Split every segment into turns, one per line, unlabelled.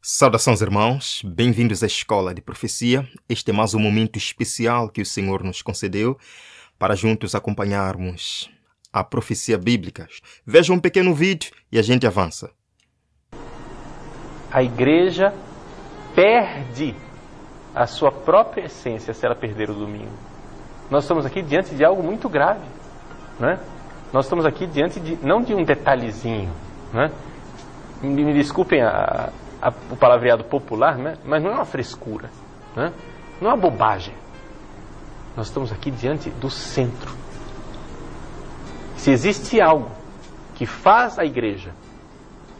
Saudações, irmãos, bem-vindos à Escola de Profecia. Este é mais um momento especial que o Senhor nos concedeu para juntos acompanharmos a profecia bíblica. Veja um pequeno vídeo e a gente avança.
A igreja perde a sua própria essência se ela perder o domingo. Nós estamos aqui diante de algo muito grave, né? Nós estamos aqui diante não de um detalhezinho, né? Me desculpem o palavreado popular, né? Mas não é uma frescura, né? Não é uma bobagem. Nós estamos aqui diante do centro. Se existe algo que faz a igreja,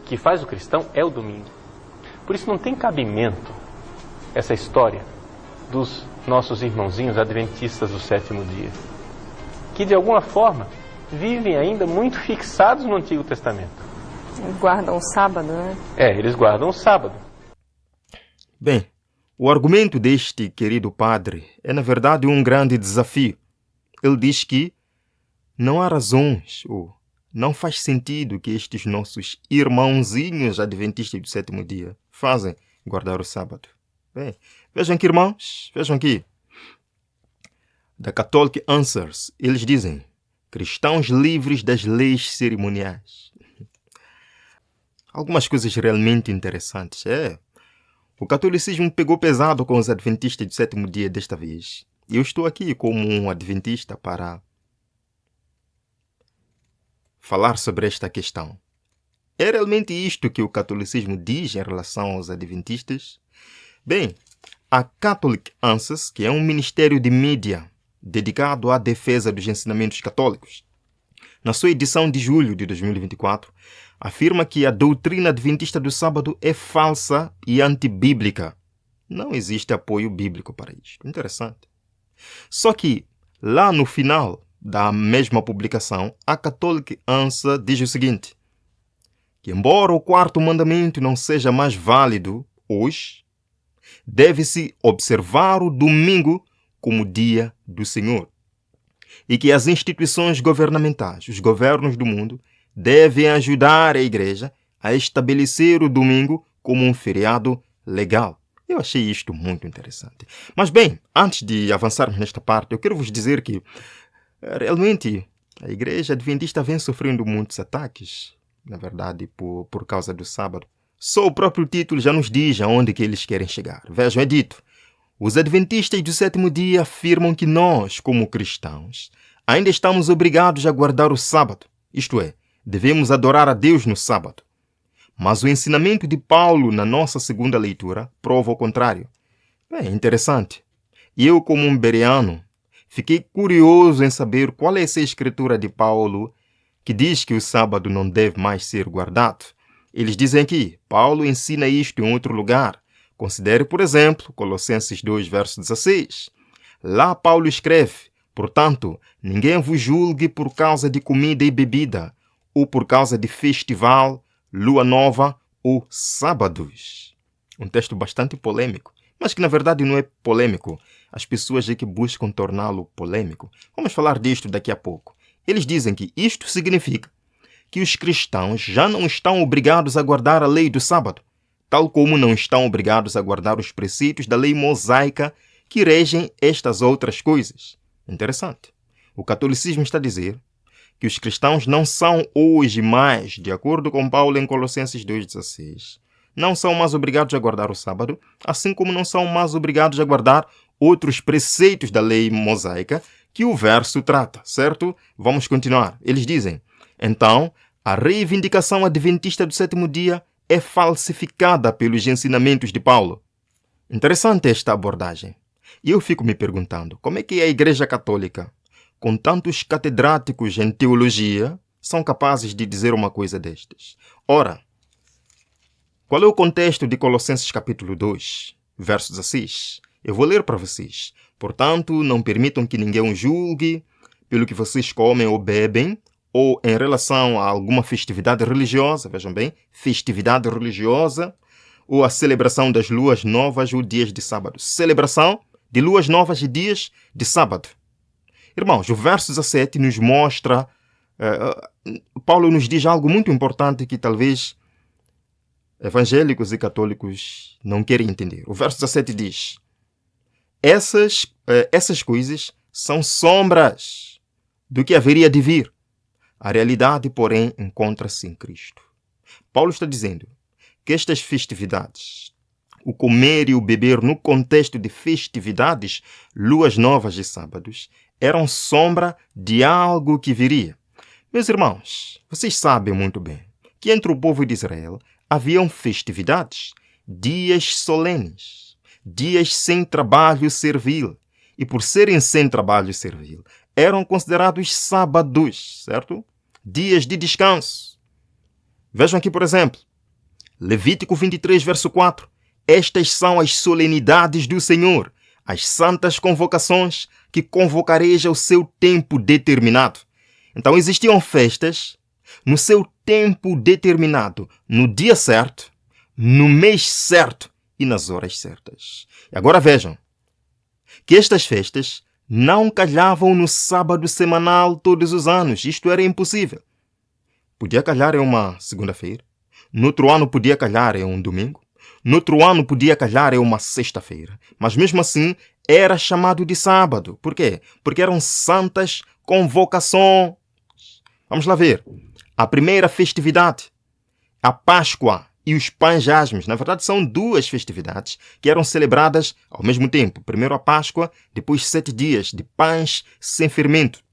que faz o cristão, é o domingo. Por isso não tem cabimento essa história dos nossos irmãozinhos adventistas do sétimo dia, que de alguma forma vivem ainda muito fixados no Antigo Testamento.
Eles guardam o sábado, né?
Eles guardam o sábado.
Bem, o argumento deste querido padre é, na verdade, um grande desafio. Ele diz que não há razões ou não faz sentido que estes nossos irmãozinhos adventistas do sétimo dia fazem guardar o sábado. Bem, vejam aqui, irmãos, vejam aqui. Da Catholic Answers, eles dizem: cristãos livres das leis cerimoniais. Algumas coisas realmente interessantes. O catolicismo pegou pesado com os adventistas do sétimo dia desta vez. Eu estou aqui como um adventista para falar sobre esta questão. É realmente isto que o catolicismo diz em relação aos adventistas? Bem, a Catholic Answers, que é um ministério de mídia dedicado à defesa dos ensinamentos católicos, na sua edição de julho de 2024, afirma que a doutrina adventista do sábado é falsa e antibíblica. Não existe apoio bíblico para isto. Interessante. Só que, lá no final da mesma publicação, a Catholic Answer diz o seguinte: que embora o quarto mandamento não seja mais válido hoje, deve-se observar o domingo como dia do Senhor. E que as instituições governamentais, os governos do mundo, devem ajudar a igreja a estabelecer o domingo como um feriado legal. Eu achei isto muito interessante. Mas bem, antes de avançarmos nesta parte, eu quero vos dizer que realmente a igreja adventista vem sofrendo muitos ataques, na verdade, por causa do sábado. Só o próprio título já nos diz aonde que eles querem chegar. Vejam, é dito: os adventistas do sétimo dia afirmam que nós, como cristãos, ainda estamos obrigados a guardar o sábado. Isto é, devemos adorar a Deus no sábado. Mas o ensinamento de Paulo na nossa segunda leitura prova o contrário. É interessante. E eu, como um bereano, fiquei curioso em saber qual é essa escritura de Paulo que diz que o sábado não deve mais ser guardado. Eles dizem aqui: Paulo ensina isto em outro lugar. Considere, por exemplo, Colossenses 2, verso 16. Lá Paulo escreve: portanto, ninguém vos julgue por causa de comida e bebida, ou por causa de festival, lua nova ou sábados. Um texto bastante polêmico, mas que na verdade não é polêmico. As pessoas é que buscam torná-lo polêmico. Vamos falar disto daqui a pouco. Eles dizem que isto significa que os cristãos já não estão obrigados a guardar a lei do sábado, tal como não estão obrigados a guardar os preceitos da lei mosaica que regem estas outras coisas. Interessante. O catolicismo está a dizer que os cristãos não são hoje mais, de acordo com Paulo em Colossenses 2,16, não são mais obrigados a guardar o sábado, assim como não são mais obrigados a guardar outros preceitos da lei mosaica que o verso trata, certo? Vamos continuar. Eles dizem: então, a reivindicação adventista do sétimo dia é falsificada pelos ensinamentos de Paulo. Interessante esta abordagem. E eu fico me perguntando, como é que a Igreja Católica, com tantos catedráticos em teologia, são capazes de dizer uma coisa destas? Ora, qual é o contexto de Colossenses capítulo 2, verso 16? Eu vou ler para vocês. Portanto, não permitam que ninguém os julgue pelo que vocês comem ou bebem, ou em relação a alguma festividade religiosa, vejam bem, festividade religiosa, ou a celebração das luas novas ou dias de sábado. Celebração de luas novas e dias de sábado. Irmãos, o verso 17 nos mostra, Paulo nos diz algo muito importante que talvez evangélicos e católicos não querem entender. O verso 17 diz: essas coisas são sombras do que haveria de vir. A realidade, porém, encontra-se em Cristo. Paulo está dizendo que estas festividades, o comer e o beber no contexto de festividades, luas novas e sábados, eram sombra de algo que viria. Meus irmãos, vocês sabem muito bem que entre o povo de Israel haviam festividades, dias solenes, dias sem trabalho servil. E por serem sem trabalho servil, eram considerados sábados, certo? Dias de descanso. Vejam aqui, por exemplo, Levítico 23, verso 4. Estas são as solenidades do Senhor, as santas convocações que convocareis ao seu tempo determinado. Então existiam festas no seu tempo determinado, no dia certo, no mês certo e nas horas certas. E agora vejam que estas festas não calhavam no sábado semanal todos os anos. Isto era impossível. Podia calhar em uma segunda-feira, no outro ano podia calhar em um domingo, no outro ano podia calhar em uma sexta-feira. Mas mesmo assim era chamado de sábado. Por quê? Porque eram santas convocações. Vamos lá ver. A primeira festividade, a Páscoa e os pães asmos. Na verdade, são duas festividades que eram celebradas ao mesmo tempo. Primeiro a Páscoa, depois 7 dias de pães sem fermento.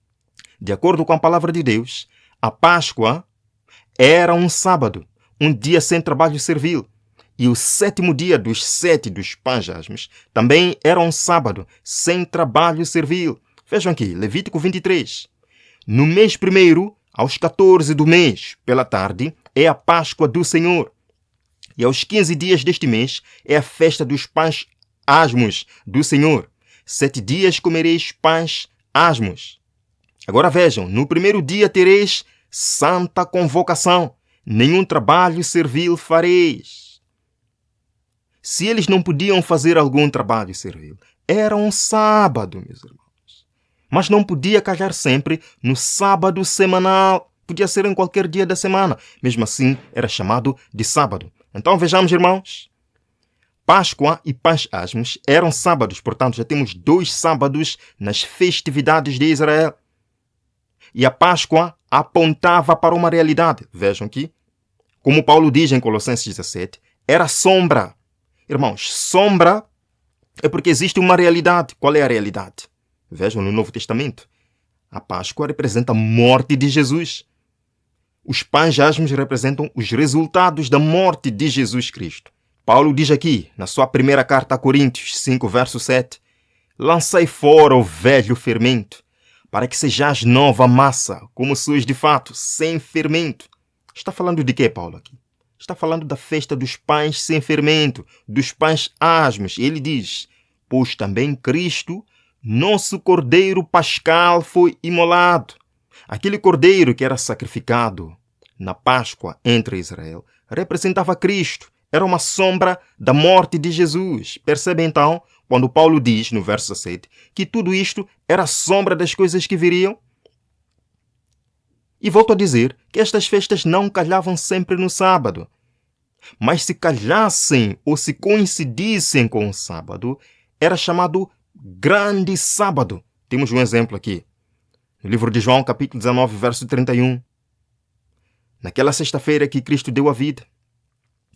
De acordo com a palavra de Deus, a Páscoa era um sábado, um dia sem trabalho servil. E o 7º dia dos 7 dos pães asmos também era um sábado, sem trabalho servil. Vejam aqui, Levítico 23. No mês primeiro, aos 14 do mês, pela tarde, é a Páscoa do Senhor. E aos 15 dias deste mês é a festa dos pães asmos do Senhor. 7 dias comereis pães asmos. Agora vejam, no primeiro dia tereis santa convocação. Nenhum trabalho servil fareis. Se eles não podiam fazer algum trabalho servil, era um sábado, meus irmãos. Mas não podia calhar sempre no sábado semanal. Podia ser em qualquer dia da semana. Mesmo assim, era chamado de sábado. Então vejamos, irmãos. Páscoa e pães asmos eram sábados. Portanto, já temos 2 sábados nas festividades de Israel. E a Páscoa apontava para uma realidade. Vejam aqui. Como Paulo diz em Colossenses 17, era sombra. Irmãos, sombra é porque existe uma realidade. Qual é a realidade? Vejam no Novo Testamento. A Páscoa representa a morte de Jesus. Os pães asmos representam os resultados da morte de Jesus Cristo. Paulo diz aqui, na sua primeira carta a Coríntios 5, verso 7, lançai fora o velho fermento, para que sejais nova massa, como sois de fato, sem fermento. Está falando de quê, Paulo, aqui? Está falando da festa dos pães sem fermento, dos pães asmos. Ele diz, pois também Cristo, nosso cordeiro pascal, foi imolado. Aquele cordeiro que era sacrificado na Páscoa entre Israel representava Cristo. Era uma sombra da morte de Jesus. Percebe então, quando Paulo diz no verso 7, que tudo isto era sombra das coisas que viriam? E volto a dizer que estas festas não calhavam sempre no sábado. Mas se calhassem ou se coincidissem com o sábado, era chamado Grande Sábado. Temos um exemplo aqui. No livro de João, capítulo 19, verso 31. Naquela sexta-feira que Cristo deu a vida,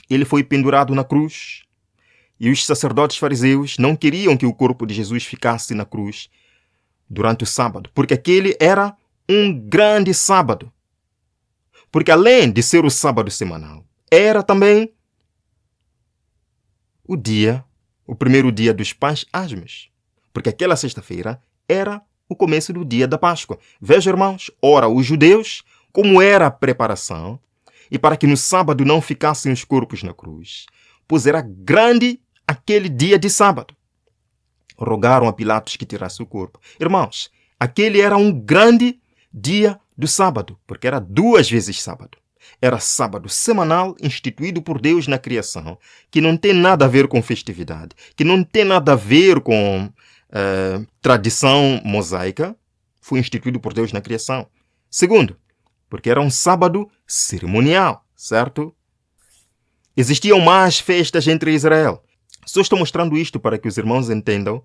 ele foi pendurado na cruz. E os sacerdotes fariseus não queriam que o corpo de Jesus ficasse na cruz durante o sábado, porque aquele era um grande sábado. Porque além de ser o sábado semanal, era também o primeiro dia dos pães asmos. Porque aquela sexta-feira era o começo do dia da Páscoa. Vejam, irmãos, ora, os judeus, como era a preparação, e para que no sábado não ficassem os corpos na cruz, pois era grande aquele dia de sábado. Rogaram a Pilatos que tirasse o corpo. Irmãos, aquele era um grande dia do sábado, porque era 2 vezes sábado. Era sábado semanal instituído por Deus na criação, que não tem nada a ver com festividade, que não tem nada a ver com tradição mosaica, foi instituído por Deus na criação. Segundo, porque era um sábado cerimonial, certo? Existiam mais festas entre Israel. Só estou mostrando isto para que os irmãos entendam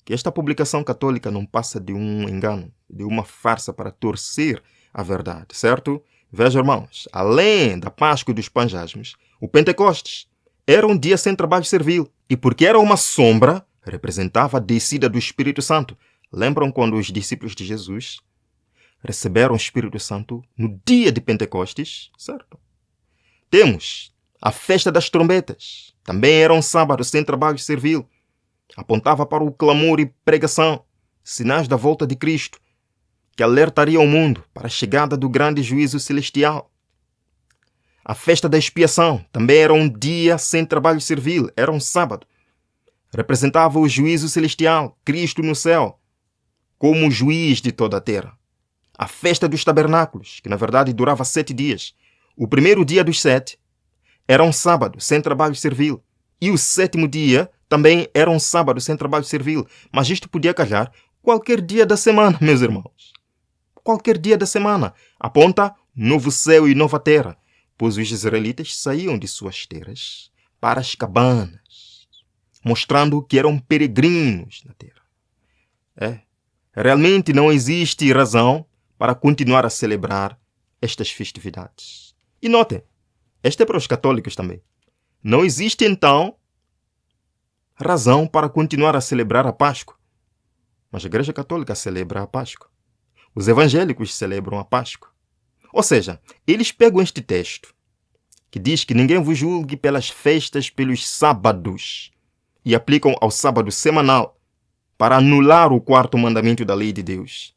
que esta publicação católica não passa de um engano, de uma farsa para torcer a verdade, certo? Vejam, irmãos, além da Páscoa e dos Pães Asmos, o Pentecostes era um dia sem trabalho servil. E porque era uma sombra, representava a descida do Espírito Santo. Lembram quando os discípulos de Jesus receberam o Espírito Santo no dia de Pentecostes, certo? Temos a festa das trombetas. Também era um sábado sem trabalho servil. Apontava para o clamor e pregação, sinais da volta de Cristo, que alertaria o mundo para a chegada do grande juízo celestial. A festa da expiação também era um dia sem trabalho servil, era um sábado. Representava o juízo celestial, Cristo no céu, como juiz de toda a terra. A festa dos tabernáculos, que na verdade durava 7 dias. O primeiro dia dos 7 era um sábado sem trabalho servil. E o 7º dia também era um sábado sem trabalho servil. Mas isto podia calhar qualquer dia da semana, meus irmãos. Qualquer dia da semana. Aponta novo céu e nova terra, pois os israelitas saíam de suas terras para as cabanas, mostrando que eram peregrinos na terra. Realmente não existe razão para continuar a celebrar estas festividades. E notem, este é para os católicos também. Não existe, então, razão para continuar a celebrar a Páscoa. Mas a Igreja Católica celebra a Páscoa. Os evangélicos celebram a Páscoa. Ou seja, eles pegam este texto, que diz que ninguém vos julgue pelas festas, pelos sábados, e aplicam ao sábado semanal para anular o 4º mandamento da lei de Deus.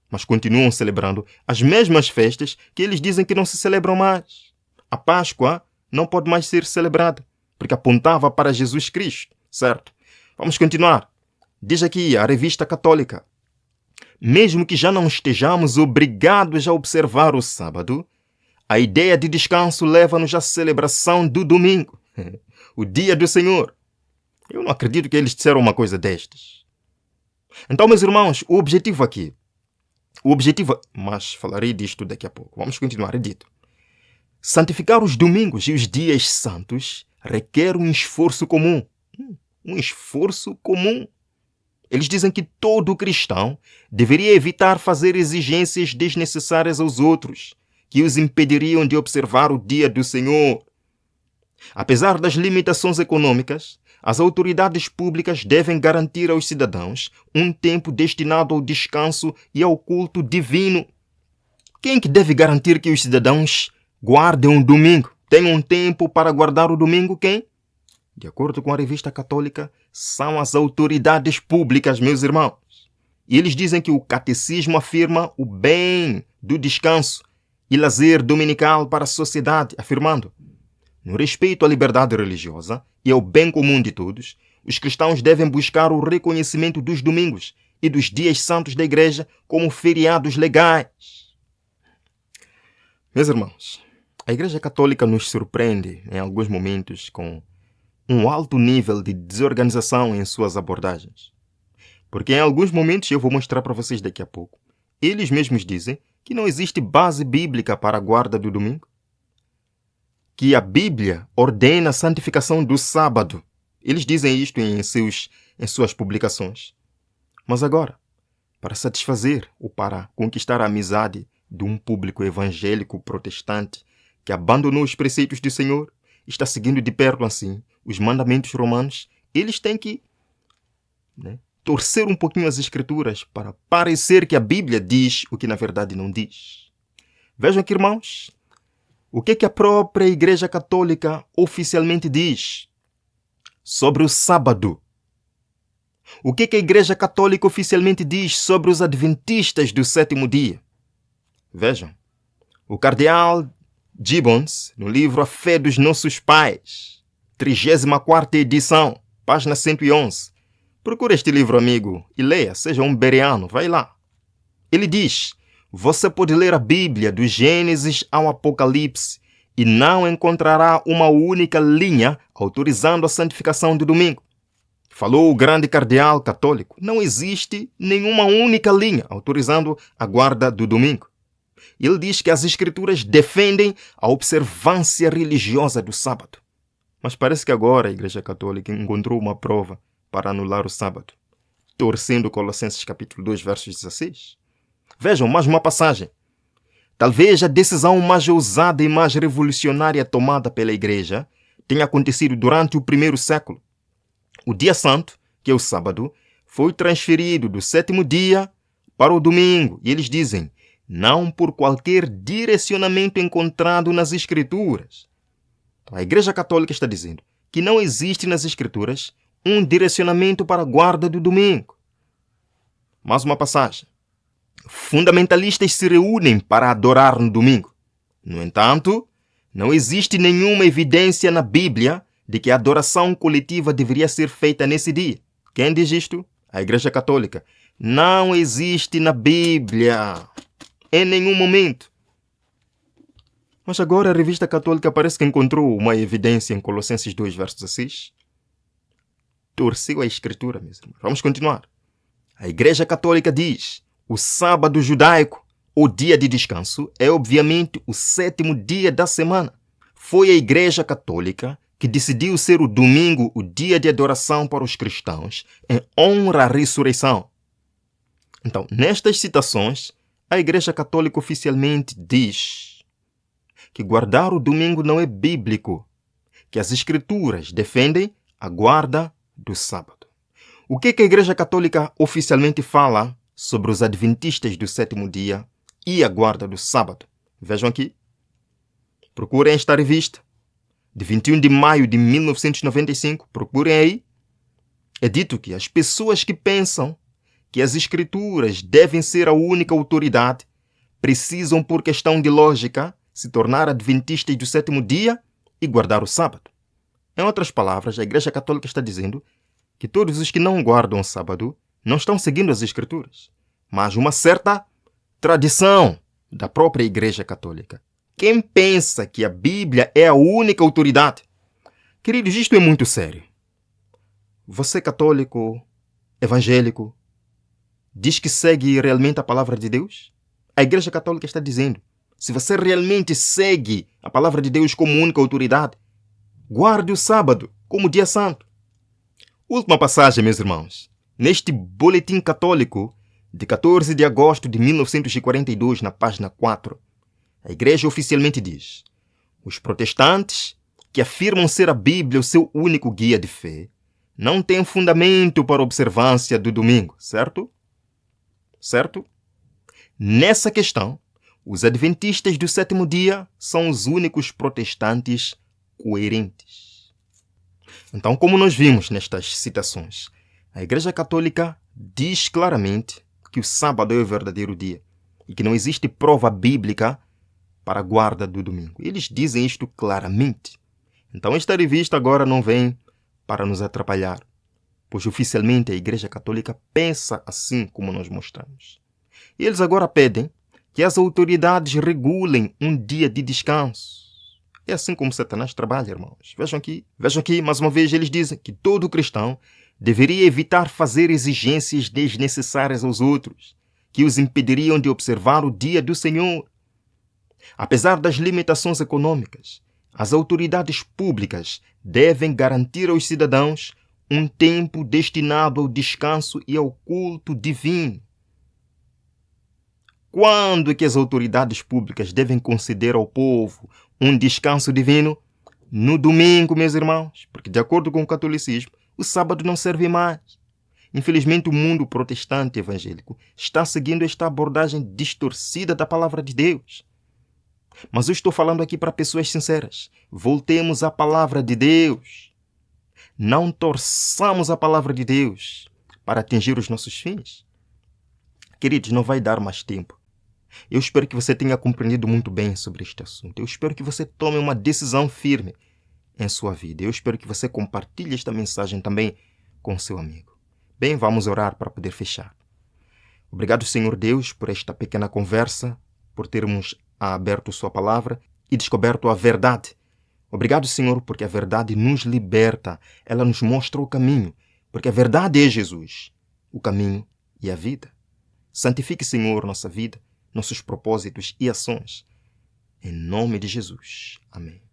Mas continuam celebrando as mesmas festas que eles dizem que não se celebram mais. A Páscoa não pode mais ser celebrada, porque apontava para Jesus Cristo, certo? Vamos continuar. Diz aqui a Revista Católica: mesmo que já não estejamos obrigados a observar o sábado, a ideia de descanso leva-nos à celebração do domingo, o dia do Senhor. Eu não acredito que eles disseram uma coisa destas. Então, meus irmãos, o objetivo, mas falarei disto daqui a pouco. Vamos continuar, é dito. Santificar os domingos e os dias santos requer um esforço comum. Um esforço comum. Eles dizem que todo cristão deveria evitar fazer exigências desnecessárias aos outros, que os impediriam de observar o dia do Senhor. Apesar das limitações econômicas, as autoridades públicas devem garantir aos cidadãos um tempo destinado ao descanso e ao culto divino. Quem que deve garantir que os cidadãos guardem um domingo? Tenham um tempo para guardar o domingo? Quem? De acordo com a Revista Católica, são as autoridades públicas, meus irmãos. E eles dizem que o catecismo afirma o bem do descanso e lazer dominical para a sociedade, afirmando: no respeito à liberdade religiosa e ao bem comum de todos, os cristãos devem buscar o reconhecimento dos domingos e dos dias santos da Igreja como feriados legais. Meus irmãos, a Igreja Católica nos surpreende em alguns momentos com um alto nível de desorganização em suas abordagens. Porque em alguns momentos, eu vou mostrar para vocês daqui a pouco, eles mesmos dizem que não existe base bíblica para a guarda do domingo, que a Bíblia ordena a santificação do sábado. Eles dizem isto em suas publicações. Mas agora, para satisfazer ou para conquistar a amizade de um público evangélico protestante que abandonou os preceitos do Senhor, está seguindo de perto assim os mandamentos romanos, eles têm que torcer um pouquinho as escrituras para parecer que a Bíblia diz o que na verdade não diz. Vejam aqui, irmãos, o que a própria Igreja Católica oficialmente diz sobre o sábado. O que a Igreja Católica oficialmente diz sobre os adventistas do 7º dia. Vejam, o cardeal Gibbons, no livro A Fé dos Nossos Pais, 34ª edição, página 111. Procure este livro, amigo, e leia, seja um bereano, vai lá. Ele diz: você pode ler a Bíblia do Gênesis ao Apocalipse e não encontrará uma única linha autorizando a santificação do domingo. Falou o grande cardeal católico: não existe nenhuma única linha autorizando a guarda do domingo. Ele diz que as Escrituras defendem a observância religiosa do sábado. Mas parece que agora a Igreja Católica encontrou uma prova para anular o sábado, torcendo Colossenses capítulo 2, versos 16. Vejam, mais uma passagem. Talvez a decisão mais ousada e mais revolucionária tomada pela Igreja tenha acontecido durante o primeiro século. O dia santo, que é o sábado, foi transferido do sétimo dia para o domingo. E eles dizem, não por qualquer direcionamento encontrado nas Escrituras. Então, a Igreja Católica está dizendo que não existe nas Escrituras um direcionamento para a guarda do domingo. Mais uma passagem. Fundamentalistas se reúnem para adorar no domingo. No entanto, não existe nenhuma evidência na Bíblia de que a adoração coletiva deveria ser feita nesse dia. Quem diz isto? A Igreja Católica. Não existe na Bíblia, em nenhum momento. Mas agora a Revista Católica parece que encontrou uma evidência em Colossenses 2, verso 16. Torceu a Escritura mesmo. Vamos continuar. A Igreja Católica diz: o sábado judaico, o dia de descanso, é obviamente o sétimo dia da semana. Foi a Igreja Católica que decidiu ser o domingo o dia de adoração para os cristãos, em honra à ressurreição. Então, nestas citações, a Igreja Católica oficialmente diz que guardar o domingo não é bíblico, que as Escrituras defendem a guarda do sábado. O que a Igreja Católica oficialmente fala sobre os adventistas do sétimo dia e a guarda do sábado? Vejam aqui. Procurem esta revista, de 21 de maio de 1995. Procurem aí. É dito que as pessoas que pensam que as Escrituras devem ser a única autoridade precisam, por questão de lógica, se tornar adventistas do sétimo dia e guardar o sábado. Em outras palavras, a Igreja Católica está dizendo que todos os que não guardam o sábado não estão seguindo as Escrituras, mas uma certa tradição da própria Igreja Católica. Quem pensa que a Bíblia é a única autoridade? Queridos, isto é muito sério. Você católico, evangélico, diz que segue realmente a palavra de Deus? A Igreja Católica está dizendo, se você realmente segue a palavra de Deus como única autoridade, guarde o sábado como dia santo. Última passagem, meus irmãos. Neste boletim católico de 14 de agosto de 1942, na página 4, a Igreja oficialmente diz: os protestantes, que afirmam ser a Bíblia o seu único guia de fé, não têm fundamento para a observância do domingo, certo? Certo? Nessa questão, os adventistas do sétimo dia são os únicos protestantes coerentes. Então, como nós vimos nestas citações, a Igreja Católica diz claramente que o sábado é o verdadeiro dia e que não existe prova bíblica para a guarda do domingo. Eles dizem isto claramente. Então, esta revista agora não vem para nos atrapalhar, pois oficialmente a Igreja Católica pensa assim como nós mostramos. E eles agora pedem que as autoridades regulem um dia de descanso. É assim como Satanás trabalha, irmãos. Vejam aqui, mais uma vez, eles dizem que todo cristão deveria evitar fazer exigências desnecessárias aos outros, que os impediriam de observar o dia do Senhor. Apesar das limitações econômicas, as autoridades públicas devem garantir aos cidadãos um tempo destinado ao descanso e ao culto divino. Quando é que as autoridades públicas devem conceder ao povo um descanso divino? No domingo, meus irmãos, porque de acordo com o catolicismo, o sábado não serve mais. Infelizmente, o mundo protestante evangélico está seguindo esta abordagem distorcida da palavra de Deus. Mas eu estou falando aqui para pessoas sinceras. Voltemos à palavra de Deus. Não torçamos a palavra de Deus para atingir os nossos fins. Queridos, não vai dar mais tempo. Eu espero que você tenha compreendido muito bem sobre este assunto. Eu espero que você tome uma decisão firme em sua vida. Eu espero que você compartilhe esta mensagem também com seu amigo. Bem, vamos orar para poder fechar. Obrigado, Senhor Deus, por esta pequena conversa, por termos aberto sua palavra e descoberto a verdade. Obrigado, Senhor, porque a verdade nos liberta. Ela nos mostra o caminho, porque a verdade é Jesus, o caminho e a vida. Santifique, Senhor, nossa vida. nossos propósitos e ações. Em nome de Jesus. Amém.